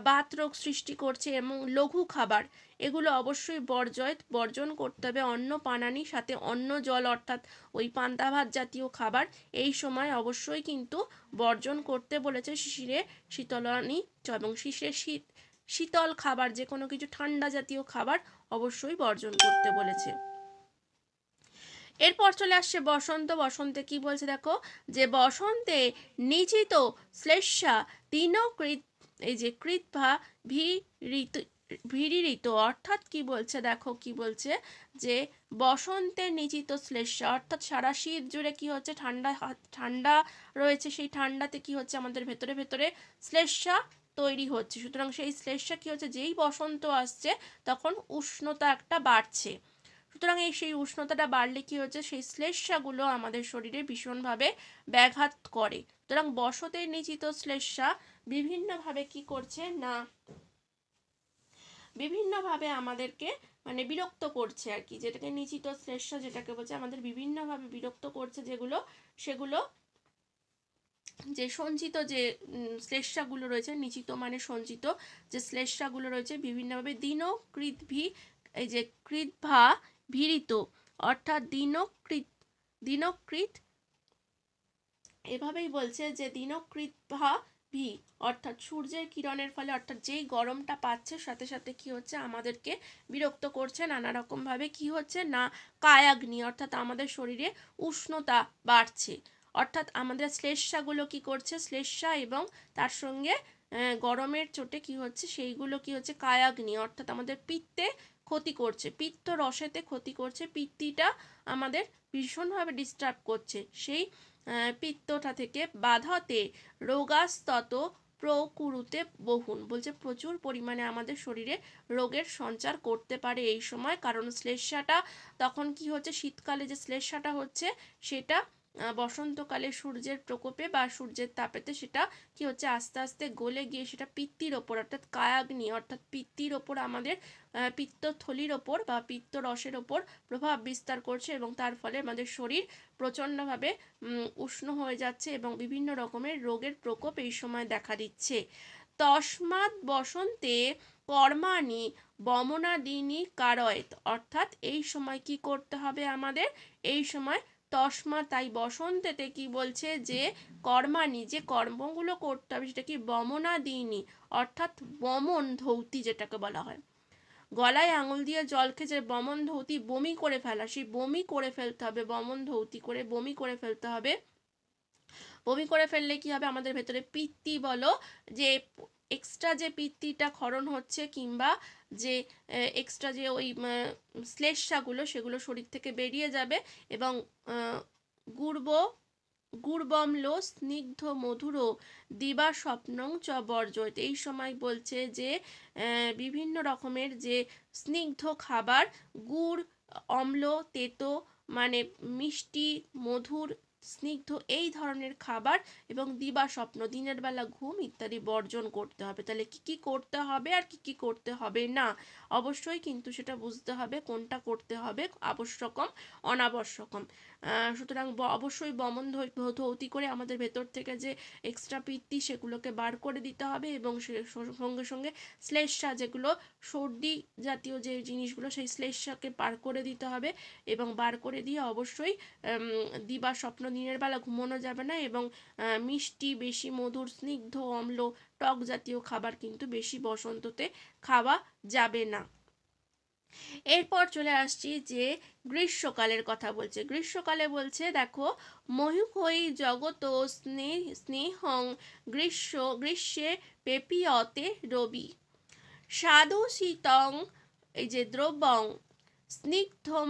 Speaker 1: বাত রোগ সৃষ্টি করছে এবং লঘু খাবার এগুলো অবশ্যই বর্জন করতে হবে। অন্ন পানানি সাথে অন্ন জল অর্থাৎ ওই পান্তা ভাত জাতীয় খাবার এই সময় অবশ্যই কিন্তু বর্জন করতে বলেছে শিশিরে শীতলানি চ, এবং শিশিরে শীতল খাবার যে কোনো কিছু ঠান্ডা জাতীয় খাবার অবশ্যই বর্জন করতে বলেছে। এরপর চলে আসছে বসন্ত। বসন্তে কি বলছে দেখো যে বসন্তে নিচিত শ্লেষা তিনকৃত, এই যে কৃৎভা ভিড়িত, অর্থাৎ কি বলছে দেখো কি বলছে যে বসন্তে নিচিত শ্লেষা, অর্থাৎ সারা শীত জুড়ে কি হচ্ছে ঠান্ডা রয়েছে, সেই ঠান্ডাতে কি হচ্ছে আমাদের ভেতরে ভেতরে শ্লেষা তৈরি হচ্ছে। সুতরাং সেই শ্লেষা কি হচ্ছে যেই বসন্ত আসছে তখন উষ্ণতা একটা বাড়ছে, সুতরাং সেই উষ্ণতাটা বাড়লে কি হচ্ছে সেই শ্লেষ্মাগুলো আমাদের শরীরে ভীষণভাবে ব্যাঘাত করে। সুতরাং বসন্তের নিচিত শ্লেষ্মা বিভিন্নভাবে কি করছে না বিভিন্নভাবে আমাদেরকে মানে বিরক্ত করছে আর কি, যেটাকে নিচিত শ্লেষ্মা যেটাকে বলছে আমাদের বিভিন্নভাবে বিরক্ত করছে, সেগুলো যে সঞ্চিত যে শ্লেষ্মাগুলো রয়েছে, নিচিত মানে সঞ্চিত যে শ্লেষ্মাগুলো রয়েছে বিভিন্নভাবে এই যে কৃৎভা ভিড়িত, অর্থাৎ দিনকৃত এভাবেই বলছে যে দিনকৃৎভা ভি, অর্থাৎ সূর্যের কিরণের ফলে, অর্থাৎ যেই গরমটা পাচ্ছে সাথে সাথে কি হচ্ছে আমাদেরকে বিরক্ত করছে নানা রকম ভাবে, কি হচ্ছে না কায়াগ্নি, অর্থাৎ আমাদের শরীরে উষ্ণতা বাড়ছে, অর্থাৎ আমাদের শ্লেষ্মাগুলো কি করছে, শ্লেষ্মা এবং তার সঙ্গে গরমের চোটে কি হচ্ছে সেইগুলো কি হচ্ছে কায়াগ্নি, অর্থাৎ আমাদের পিত্তে ক্ষতি করছে, পিত্ত রসেতে ক্ষতি করছে, পিত্তিটা আমাদের ভীষণভাবে ডিস্টার্ব করছে। সেই পিত্তটা থেকে বাধাতে রোগাস্তত প্রকুরুতে বহুন, বলছে প্রচুর পরিমাণে আমাদের শরীরে রোগের সঞ্চার করতে পারে এই সময়, কারণ শ্লেষ্মাটা তখন কি হচ্ছে, শীতকালে যে শ্লেষ্মাটা হচ্ছে সেটা বসন্তকালে সূর্যের প্রকোপে বা সূর্যের তাপেতে সেটা কি হচ্ছে আস্তে আস্তে গলে গিয়ে সেটা পিত্তির ওপর, অর্থাৎ কায়াগ্নি, অর্থাৎ পিত্তির ওপর আমাদের পিত্তথলির ওপর বা পিত্ত রসের ওপর প্রভাব বিস্তার করছে এবং তার ফলে আমাদের শরীর প্রচণ্ডভাবে উষ্ণ হয়ে যাচ্ছে এবং বিভিন্ন রকমের রোগের প্রকোপ এই সময় দেখা দিচ্ছে। তস্মাৎ বসন্তে কর্মাণি বমনাদিনী কারয়েত, অর্থাৎ এই সময় কি করতে হবে আমাদের, এই সময় তস্মা, তাই বসন্তেতে কি বলছে যে কর্মাণি, যে কর্মগুলো করতে হবে সেটা কি বমনাদিনী, অর্থাৎ বমন ধৌতি যেটাকে বলা হয়, গলায় আঙুল দিয়ে জল খেয়ে যে বমন ধৌতি বমি করে ফেলা, সেই বমি করে ফেলতে হবে, বমন ধৌতি করে বমি করে ফেলতে হবে। বমি করে ফেললে কি হবে, আমাদের ভেতরে পিত্তি বলো, যে এক্সট্রা যে পিত্তিটা ক্ষরণ হচ্ছে কিংবা যে এক্সট্রা যে ওই শ্লেষ্মাগুলো সেগুলো শরীর থেকে বেরিয়ে যাবে এবং গুড়বম্ল স্নিগ্ধ মধুর দিবা স্বপ্নং চ বর্জয়িত, এই সময় বলছে যে বিভিন্ন রকমের যে স্নিগ্ধ খাবার, গুড়, অম্ল, তেতো, মানে মিষ্টি, মধুর, স্নিগ্ধ, এই ধরনের খাবার এবং দিবা স্বপ্ন, দিনের বেলা ঘুম ইত্যাদি বর্জন করতে হবে। তাহলে কি কি করতে হবে আর কি কি করতে হবে না, অবশ্যই কিন্তু সেটা বুঝতে হবে কোনটা করতে হবে আবশ্যকম অনাবশ্যকম। সুতরাং অবশ্যই বমন ধৌতি করে আমাদের ভেতর থেকে যে এক্সট্রা পিত্তি সেগুলোকে বার করে দিতে হবে এবং সঙ্গে সঙ্গে শ্লেষ্মা, যেগুলো সর্দি জাতীয় যে জিনিসগুলো সেই শ্লেষ্মাকে বার করে দিতে হবে এবং বার করে দিয়ে অবশ্যই দিবা স্বপ্ন, দিনের বেলা ঘুমানো যাবে না এবং মিষ্টি, বেশি মধুর, স্নিগ্ধ, অম্ল, টক জাতীয় খাবার কিন্তু বেশি বসন্ততে খাওয়া যাবে না। এরপর চলে আসছি যে গ্রীষ্মকালের কথা বলছে। গ্রীষ্মকালে বলছে দেখো, ময়ূখৈ জগত স্নেহং গ্রীষ্মে পেপিয়তে রবি সাধু শীতং, এই যে দ্রব্যং স্নিগ্ধম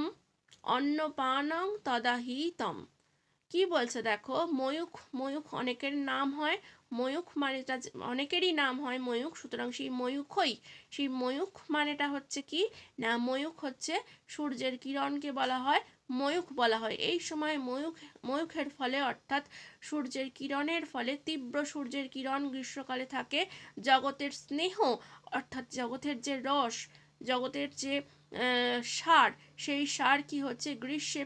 Speaker 1: অন্নপানং তদাহিতম, কি বলছে দেখো, ময়ূখ অনেকের নাম হয়, ময়ূখ মানেটা অনেকেরই নাম হয় ময়ূখ, সুতরাং সেই ময়ূখ মানেটা হচ্ছে কি না, ময়ূখ হচ্ছে সূর্যের কিরণকে বলা হয় ময়ূখ বলা হয়। এই সময় ময়ূখের ফলে, অর্থাৎ সূর্যের কিরণের ফলে, তীব্র সূর্যের কিরণ গ্রীষ্মকালে থাকে, জগতের স্নেহ, অর্থাৎ জগতের যে রস, জগতের যে সার, সেই সার কি হচ্ছে গ্রীষ্মে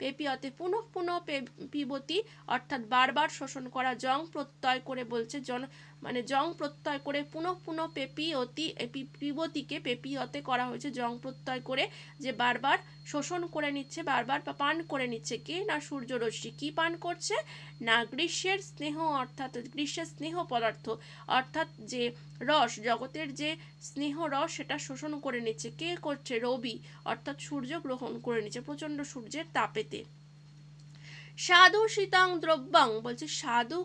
Speaker 1: পেপিয়তে পুনঃ পিবতি, অর্থাৎ বারবার শোষণ করা, জং প্রত্যয় করে বলছে, মানে জং প্রত্যয় করে পুনঃ পিবতিকে পেপিয়তে করা হয়েছে, জং প্রত্যয় করে, যে বারবার শোষণ করে নিচ্ছে, বারবার পান করে নিচ্ছে, কে না সূর্যরশ্মি, কি পান করছে না গ্রীষ্মের স্নেহ, অর্থাৎ গ্রীষ্মের স্নেহ পদার্থ, অর্থাৎ যে রস, জগতের যে স্নেহ রস সেটা শোষণ করে নিচ্ছে, কে করছে রবি, অর্থাৎ সূর্য গ্রহণ করে নিচ্ছে প্রচন্ড সূর্যের তাপেতে। সাধু শীতং দ্রব্যং, বলছে সাধু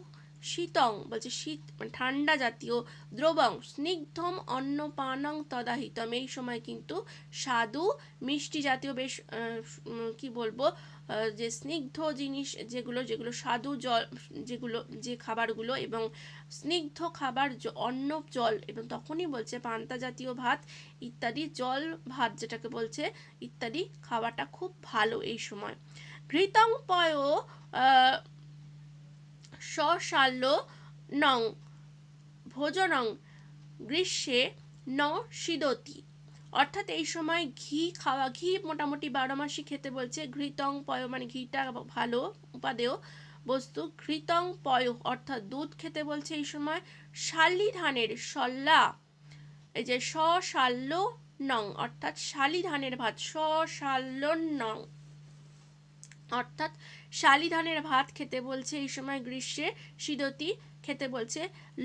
Speaker 1: শীতং, বলছে শীত ঠান্ডা জাতীয়, দ্রবং স্নিগ্ধম অন্নপানং তদাহিতম, এই সময় কিন্তু স্বাদু মিষ্টি জাতীয় বেশ কি বলবো, যে স্নিগ্ধ জিনিস যেগুলো স্বাদু জল, যেগুলো যে খাবারগুলো এবং স্নিগ্ধ খাবার, অন্ন, জল, এবং তখনই বলছে পান্তা জাতীয় ভাত ইত্যাদি, জল ভাত যেটাকে বলছে ইত্যাদি খাওয়াটা খুব ভালো এই সময়। ঘৃতং পয় সশাল্য নং ভোজনং গ্রীষ্মে ন শীদতি, অর্থাৎ এই সময় ঘি খাওয়া, ঘি মোটামুটি 12 মাসই খেতে বলছে। ঘৃতং পয় মানে ঘিটা ভালো উপাদেয় বস্তু, ঘৃতং পয় অর্থাৎ দুধ খেতে বলছে এই সময়। শালি ধানের সল্লা, এই যে সশাল্য নং অর্থাৎ শালি ধানের ভাত, সশাল্য নং, অর্থাৎ শালি ধানের ভাত খেতে বলছে এই সময় গ্রীষ্মে, সিদতি খেতে বলছে।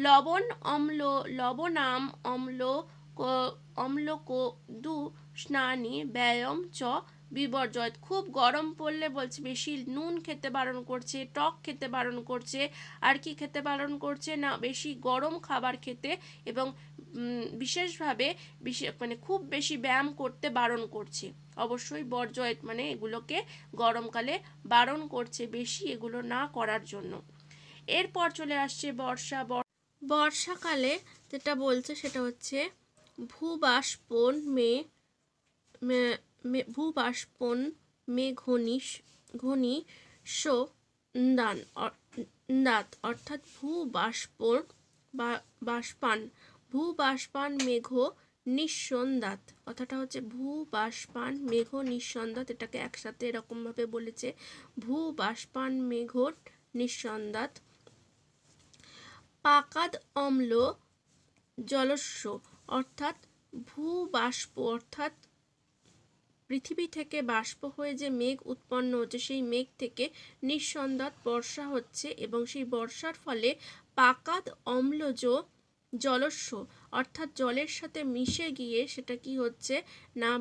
Speaker 1: লবণ অম্ল লবণাম অম্ল অম্লকোদু স্নানি ব্যায়াম চ বিবর্জয়। খুব গরম পড়লে বলছে বেশি নুন খেতে বারণ করছে, টক খেতে বারণ করছে, আর কি খেতে বারণ করছে না বেশি গরম খাবার খেতে, এবং বিশেষভাবে মানে খুব বেশি ব্যায়াম করতে বারণ করছে। অবশ্যই বর্জয় মানে এগুলোকে গরমকালে বারণ করছে বেশি এগুলো না করার জন্য। এরপর চলে আসছে বর্ষাকালে যেটা বলছে সেটা হচ্ছে ভূবাষ্পন ভূবাষ্পন ঘনিষ্ঠ দাঁত, অর্থাৎ ভূবাষ্পান মেঘ নিঃসন্দাত। কথাটা হচ্ছে ভূবাষ্পান মেঘ নিঃসন্দাত, এটাকে একসাথে এরকম ভাবে বলেছে, ভূবাষ্পান মেঘ নিঃসন্দাত। পাকাদ অম্ল জলস্য, অর্থাৎ ভূবাষ্প অর্থাৎ পৃথিবী থেকে বাষ্প হয়ে যে মেঘ উৎপন্ন হচ্ছে সেই মেঘ থেকে নিঃসন্দাত বর্ষা হচ্ছে, এবং সেই বর্ষার ফলে পাকাদ অম্লজ জলস্য, অর্থাৎ জলের সাথে মিশে গিয়ে সেটা কি হচ্ছে না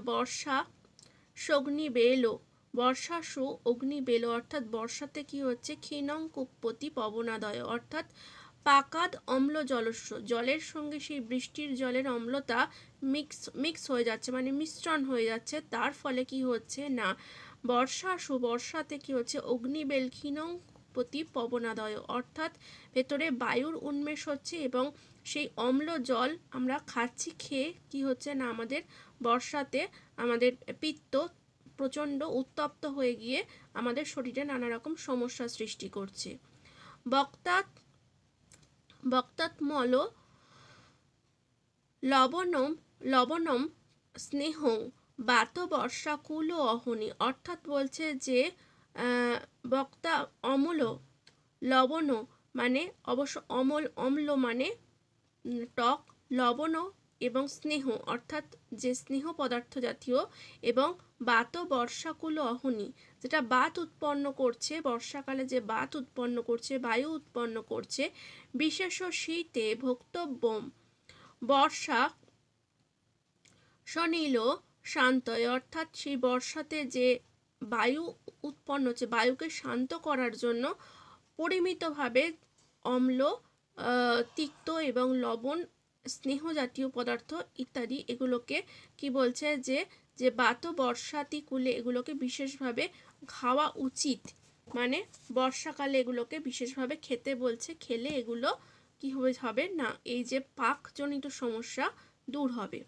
Speaker 1: বর্ষাসু অগ্নিবেল, অর্থাৎ বর্ষাতে কি হচ্ছে ক্ষীণং কুপ্পতি পবনাদয়, অর্থাৎ পাকাদ অম্ল জলস্য, জলের সঙ্গে সেই বৃষ্টির জলের অম্লতা মিক্স হয়ে যাচ্ছে মানে মিশ্রণ হয়ে যাচ্ছে, তার ফলে কি হচ্ছে না বর্ষাতে কি হচ্ছে অগ্নিবেল ক্ষীণং কুপ্পতি পবনাদয়, অর্থাৎ ভেতরে বায়ুর উন্মেষ হচ্ছে এবং সেই অম্ল জল আমরা খাচ্ছি, খেয়ে কি হচ্ছে না আমাদের বর্ষাতে আমাদের পিত্ত প্রচণ্ড উত্তপ্ত হয়ে গিয়ে আমাদের শরীরে নানা রকম সমস্যা সৃষ্টি করছে। বক্তাত্মল লবণম স্নেহং বাত বর্ষাকুল অহনি, অর্থাৎ বলছে যে বক্তা অম্ল লবণ মানে অবশ্য অম্ল মানে টক, লবণ এবং স্নেহ অর্থাৎ যে স্নেহ পদার্থ জাতীয়, এবং বাত বর্ষাকুল অহনি যেটা বাত উৎপন্ন করছে, বর্ষাকালে যে বাত উৎপন্ন করছে বায়ু উৎপন্ন করছে, বিশেষ শীতে ভোক্তব্যম বর্ষা স্বনীল শান্তয়, অর্থাৎ সেই বর্ষাতে যে বায়ু উৎপন্ন হচ্ছে বায়ুকে শান্ত করার জন্য পরিমিতভাবে অম্ল, তিক্ত এবং লবণ, স্নেহ জাতীয় পদার্থ ইত্যাদি এগুলোকে কি বলছে যে বাত বর্ষাতিকুলে এগুলোকে বিশেষভাবে খাওয়া উচিত, মানে বর্ষাকালে এগুলোকে বিশেষভাবে খেতে বলছে, খেলে এগুলো কি হবে না এই যে পাকজনিত সমস্যা দূর হবে।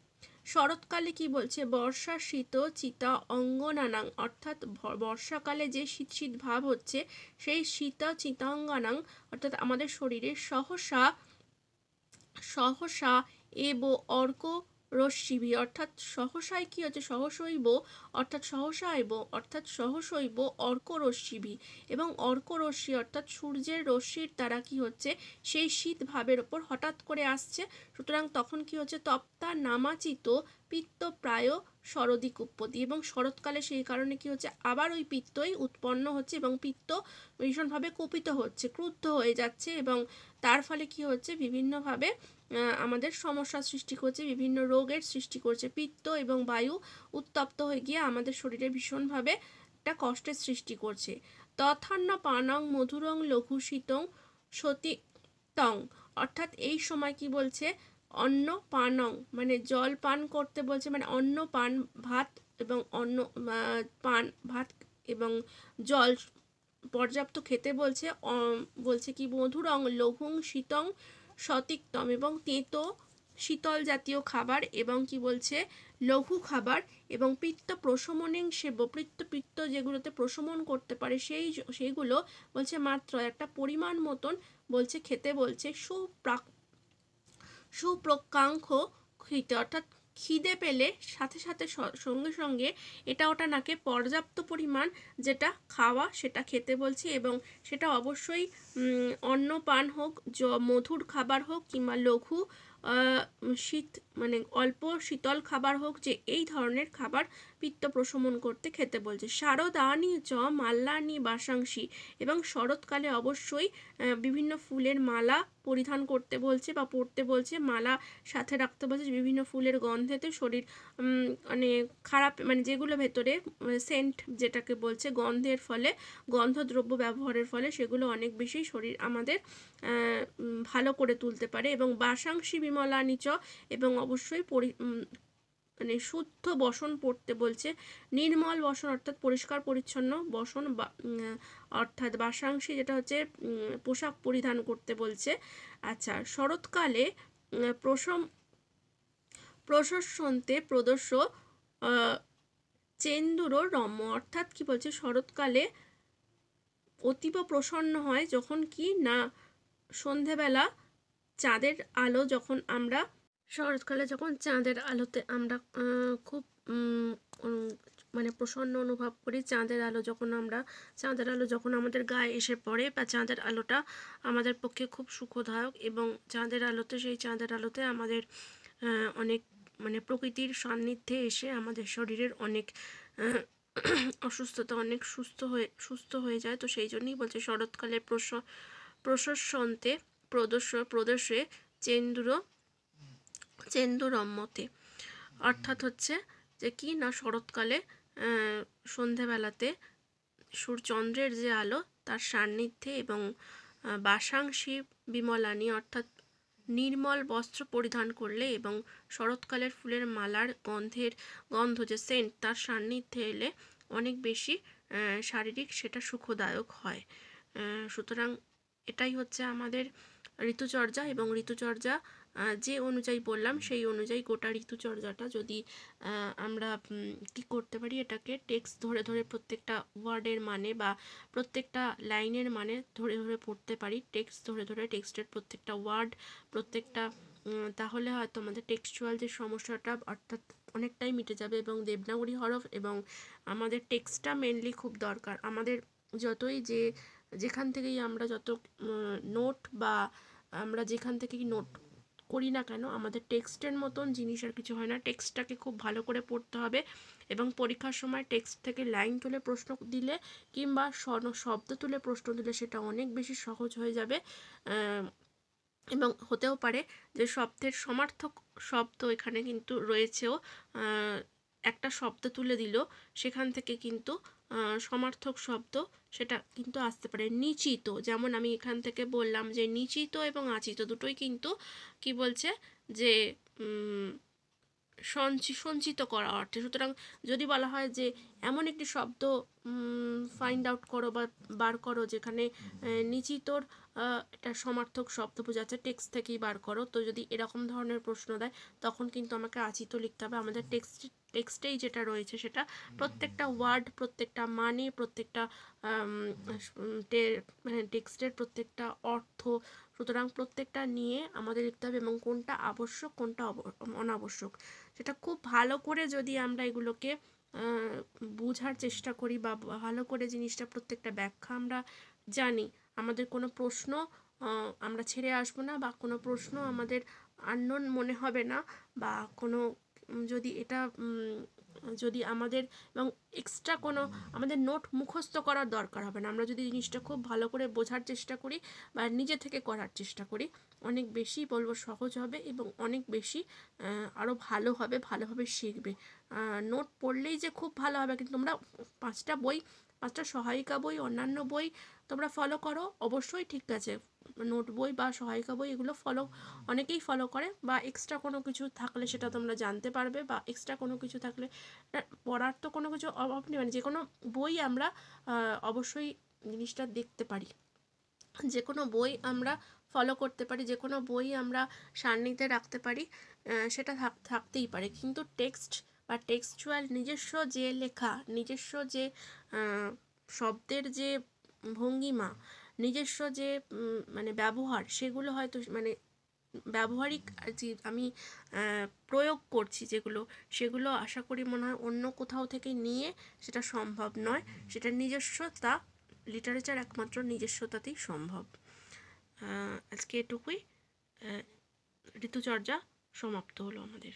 Speaker 1: শরৎকালে কি বলছে বর্ষা শীত চিতা অঙ্গনানাং, অর্থাৎ বর্ষাকালে যে শীত শীত ভাব হচ্ছে সেই শীত চিতাঙ্গনাং, অর্থাৎ আমাদের শরীরে সহসা এব অর্ক রশ্মিভি, অর্থাৎ সহসায় কি হচ্ছে সহসৈব অর্ক রশ্মিভি, এবং অর্ক রশ্মি অর্থাৎ সূর্যের রশ্মির দ্বারা কি হচ্ছে সেই শীত ভাবের ওপর হঠাৎ করে আসছে, সুতরাং তখন কি হচ্ছে তপ্তা নামাচিত পিত্ত প্রায় শরদিক উৎপত্তি, এবং শরৎকালে সেই কারণে কি হচ্ছে আবার ওই পিত্তই উৎপন্ন হচ্ছে এবং পিত্ত ভীষণভাবে কুপিত হচ্ছে, ক্রুদ্ধ হয়ে যাচ্ছে, এবং তার ফলে কি হচ্ছে বিভিন্নভাবে আমাদের সমস্যার সৃষ্টি করছে, বিভিন্ন রোগের সৃষ্টি করছে, পিত্ত এবং বায়ু উত্তপ্ত হয়ে গিয়ে আমাদের শরীরে ভীষণভাবে একটা কষ্টের সৃষ্টি করছে। তথান্ন পানং মধুরং লঘু শীতং সতীতং, অর্থাৎ এই সময় কি বলছে অন্ন পানং মানে জল পান করতে বলছে, মানে অন্ন পান ভাত এবং ভাত এবং জল পর্যাপ্ত খেতে বলছে, বলছে কি মধুরং লঘুং শীতং সতিক্তম, এবং তেতো শীতল জাতীয় খাবার, এবং কি বলছে লঘু খাবার, এবং পিত্ত প্রশমনিং সেব পিত্ত যেগুলোতে প্রশমন করতে পারে সেইগুলো বলছে মাত্র একটা পরিমাণ মতন বলছে খেতে বলছে। সুপ্রকাঙ্ক্ষ খিতে, অর্থাৎ খিদে পেলে সাথে সাথে সঙ্গে সঙ্গে এটা ওটা নাকে পর্যাপ্ত পরিমাণ যেটা খাওয়া সেটা খেতে বলছে, এবং সেটা অবশ্যই অন্ন পান হোক, মধুর খাবার হোক কিংবা লঘু মানে অল্প শীতল খাবার হোক, যে এই ধরনের খাবার পিত্ত প্রশমন করতে খেতে বলছে। শারদানি চ মাল্যানি বাসাংশী, এবং শরৎকালে অবশ্যই বিভিন্ন ফুলের মালা পরিধান করতে বলছে বা পরতে বলছে, মালা সাথে রাখতে বলছে। বিভিন্ন ফুলের গন্ধেতে শরীর মানে খারাপ, মানে যেগুলো ভেতরে সেন্ট যেটাকে বলছে, গন্ধের ফলে, গন্ধদ্রব্য ব্যবহারের ফলে সেগুলো অনেক বেশি শরীর আমাদের ভালো করে তুলতে পারে। এবং বাসাংশী বিমলানি চ, এবং অবশ্যই মানে শুদ্ধ বসন পড়তে বলছে। নির্মল বসন অর্থাৎ পরিষ্কার পরিচ্ছন্ন বসন, অর্থাৎ বাসাংশী যেটা হচ্ছে পোশাক পরিধান করতে বলছে। আচ্ছা, শরৎকালে প্রশস্যন্তে প্রদর্শ চেন্দুর রম্য, অর্থাৎ কি বলছে, শরৎকালে অতীব প্রসন্ন হয় যখন কি না সন্ধেবেলা চাঁদের আলো, যখন আমরা শরৎকালে যখন চাঁদের আলোতে আমরা খুব মানে প্রসন্ন অনুভব করি। চাঁদের আলো যখন আমাদের গায়ে এসে পড়ে, বা চাঁদের আলোটা আমাদের পক্ষে খুব সুখদায়ক, এবং চাঁদের আলোতে আমাদের অনেক মানে প্রকৃতির সান্নিধ্যে এসে আমাদের শরীরের অনেক অসুস্থতা অনেক সুস্থ হয়ে যায়। তো সেই জন্যই বলছে শরৎকালে প্রশস্যন্তে প্রদর্শে চেন্দুরম্যতে, অর্থাৎ হচ্ছে যে কি না শরৎকালে সন্ধেবেলাতে সূর্যচন্দ্রের যে আলো তার সান্নিধ্যে, এবং বাসাংশী বিমলানি অর্থাৎ নির্মল বস্ত্র পরিধান করলে, এবং শরৎকালের ফুলের মালার গন্ধ যে সেন্ট তার সান্নিধ্যে এলে অনেক বেশি শারীরিক সেটা সুখদায়ক হয়। সুতরাং এটাই হচ্ছে আমাদের ঋতুচর্যা। এবং ঋতুচর্যা যে অনুযায়ী বললাম সেই অনুযায়ী গোটা ঋতুচর্যাটা যদি আমরা কি করতে পারি, এটাকে টেক্সট ধরে ধরে প্রত্যেকটা ওয়ার্ডের মানে বা প্রত্যেকটা লাইনের মানে ধরে ধরে পড়তে পারি, টেক্সট ধরে ধরে টেক্সটের প্রত্যেকটা ওয়ার্ড প্রত্যেকটা, তাহলে হয়তো আমাদের টেক্সচুয়াল যে সমস্যাটা অর্থাৎ অনেকটাই মিটে যাবে। এবং দেবনাগরী হরফ এবং আমাদের টেক্সটটা মেনলি খুব দরকার। আমাদের যতই যেখান থেকেই আমরা যত নোট বা আমরা যেখান থেকেই নোট করি না কেন, আমাদের টেক্সটের মতন জিনিস আর কিছু হয় না। টেক্সটটাকে খুব ভালো করে পড়তে হবে, এবং পরীক্ষার সময় টেক্সট থেকে লাইন তুলে প্রশ্ন দিলে কিংবা শব্দ তুলে প্রশ্ন দিলে সেটা অনেক বেশি সহজ হয়ে যাবে। এবং হতেও পারে যে শব্দের সমার্থক শব্দ এখানে কিন্তু রয়েছেও, একটা শব্দ তুলে দিল সেখান থেকে কিন্তু সমার্থক শব্দ সেটা কিন্তু আসতে পারে। নিচিত, যেমন আমি এখান থেকে বললাম যে নিচিত এবং আচিত দুটোই কিন্তু কি বলছে যে সঞ্চিত করা অর্থে। সুতরাং যদি বলা হয় যে এমন একটি শব্দ ফাইন্ড আউট করো বা বার করো যেখানে নিচিতর এটা সমার্থক শব্দ বোঝাচ্ছে, টেক্সট থেকেই বার করো, তো যদি এরকম ধরনের প্রশ্ন দেয় তখন কিন্তু আমাকে আচিত লিখতে হবে। আমাদের টেক্সটেই যেটা রয়েছে সেটা প্রত্যেকটা ওয়ার্ড, প্রত্যেকটা মানে, প্রত্যেকটা টেক্সটের প্রত্যেকটা অর্থ, সুতরাং প্রত্যেকটা নিয়ে আমাদের লিখতে হবে, এবং কোনটা আবশ্যক কোনটা অনাবশ্যক সেটা খুব ভালো করে যদি আমরা এগুলোকে বোঝার চেষ্টা করি বা ভালো করে জিনিসটা প্রত্যেকটা ব্যাখ্যা আমরা জানি, আমাদের কোনো প্রশ্ন আমরা ছেড়ে আসবো না, বা কোনো প্রশ্ন আমাদের আননোন মনে হবে না, বা কোনো যদি আমাদের এবং এক্সট্রা কোনো আমাদের নোট মুখস্থ করার দরকার হবে না। আমরা যদি জিনিসটা খুব ভালো করে বোঝার চেষ্টা করি বা নিজে থেকে করার চেষ্টা করি, অনেক বেশি বলবো সহজ হবে, এবং অনেক বেশি আরও ভালোভাবে শিখবে। নোট পড়লেই যে খুব ভালো হবে, কিন্তু তোমরা 5টা সহায়িকা বই, অন্যান্য বই তোমরা ফলো করো অবশ্যই ঠিক আছে। নোট বই বা সহায়িকা বই এগুলো অনেকেই ফলো করে, বা এক্সট্রা কোনো কিছু থাকলে সেটা তোমরা জানতে পারবে, বা এক্সট্রা কোনো কিছু থাকলে পড়ার তো কোনো কিছু অভাব নেই, মানে যে কোনো বই আমরা অবশ্যই জিনিসটা দেখতে পারি, যে কোনো বই আমরা ফলো করতে পারি, যে কোনো বই আমরা সান্নিধ্যে রাখতে পারি, সেটা থাকতেই পারে। কিন্তু টেক্সট বা টেক্সচুয়াল নিজস্ব যে লেখা, নিজস্ব যে শব্দের যে ভঙ্গিমা, নিজস্ব যে মানে ব্যবহার, সেগুলো হয়তো মানে ব্যবহারিক যে আমি প্রয়োগ করছি সেগুলো আশা করি মনে হয় অন্য কোথাও থেকে নিয়ে সেটা সম্ভব নয়, সেটা নিজস্বতা, লিটারেচার একমাত্র নিজস্বতাতেই সম্ভব। আজকে এটুকুই। ঋতুচর্যা সমাপ্ত হলো আমাদের।